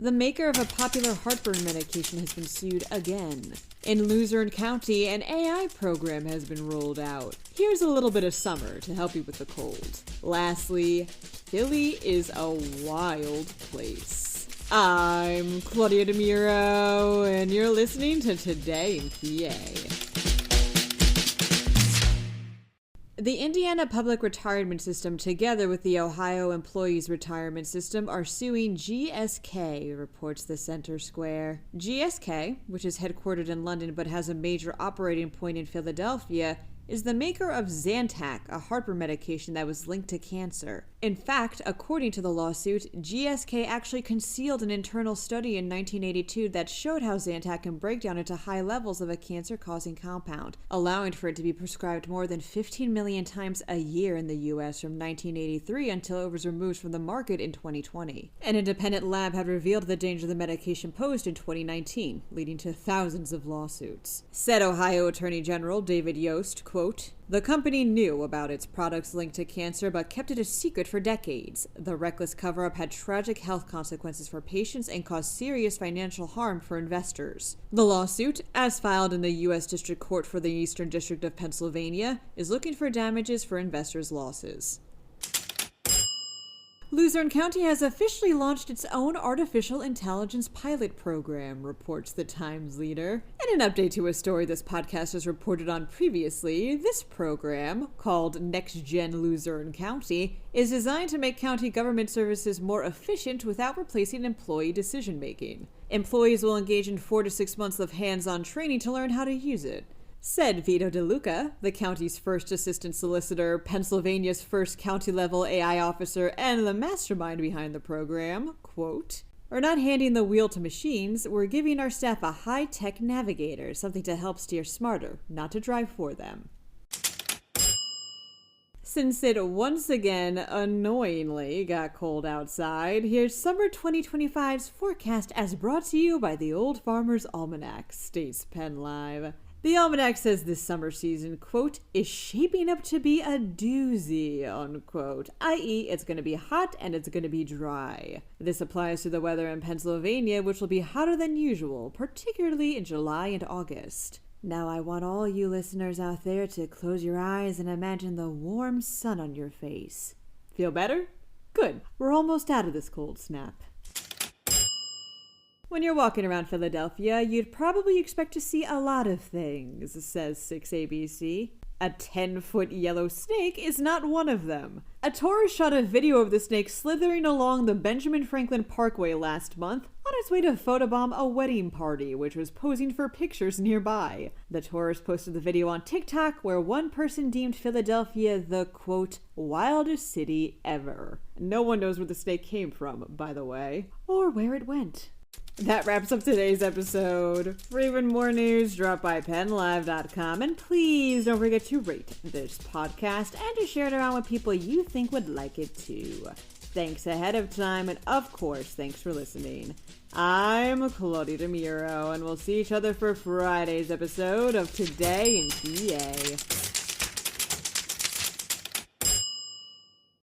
The maker of a popular heartburn medication has been sued again. In Luzerne County, an AI program has been rolled out. Here's a little bit of summer to help you with the cold. Lastly, Philly is a wild place. I'm Claudia Dimuro, and you're listening to Today in PA. The Indiana Public Retirement System, together with the Ohio Employees Retirement System, are suing GSK, reports the Center Square. GSK, which is headquartered in London but has a major operating point in Philadelphia, is the maker of Zantac, a heartburn medication that was linked to cancer. In fact, according to the lawsuit, GSK actually concealed an internal study in 1982 that showed how Zantac can break down into high levels of a cancer-causing compound, allowing for it to be prescribed more than 15 million times a year in the U.S. from 1983 until it was removed from the market in 2020. An independent lab had revealed the danger the medication posed in 2019, leading to thousands of lawsuits. Said Ohio Attorney General David Yost, quote, "The company knew about its products linked to cancer but kept it a secret for decades. The reckless cover-up had tragic health consequences for patients and caused serious financial harm for investors." The lawsuit, as filed in the U.S. District Court for the Eastern District of Pennsylvania, is looking for damages for investors' losses. Luzerne County has officially launched its own artificial intelligence pilot program, reports the Times Leader. In an update to a story this podcast has reported on previously, this program, called Next Gen Luzerne County, is designed to make county government services more efficient without replacing employee decision-making. Employees will engage in 4 to 6 months of hands-on training to learn how to use it. Said Vito DeLuca, the county's first assistant solicitor, Pennsylvania's first county-level AI officer, and the mastermind behind the program, quote, "We're not handing the wheel to machines, we're giving our staff a high-tech navigator, something to help steer smarter, not to drive for them." Since it once again annoyingly got cold outside, here's summer 2025's forecast as brought to you by the Old Farmer's Almanac, states PennLive. The almanac says this summer season, quote, "is shaping up to be a doozy," unquote, i.e. it's going to be hot and it's going to be dry. This applies to the weather in Pennsylvania, which will be hotter than usual, particularly in July and August. Now I want all you listeners out there to close your eyes and imagine the warm sun on your face. Feel better? Good. We're almost out of this cold snap. When you're walking around Philadelphia, you'd probably expect to see a lot of things, says 6ABC. A 10-foot yellow snake is not one of them. A tourist shot a video of the snake slithering along the Benjamin Franklin Parkway last month on its way to photobomb a wedding party, which was posing for pictures nearby. The tourist posted the video on TikTok, where one person deemed Philadelphia the, quote, "wildest city ever." No one knows where the snake came from, by the way, or where it went. That wraps up today's episode. For even more news, drop by PennLive.com, and please don't forget to rate this podcast and to share it around with people you think would like it too. Thanks ahead of time, and of course, thanks for listening. I'm Claudia Dimuro, and we'll see each other for Friday's episode of Today in PA.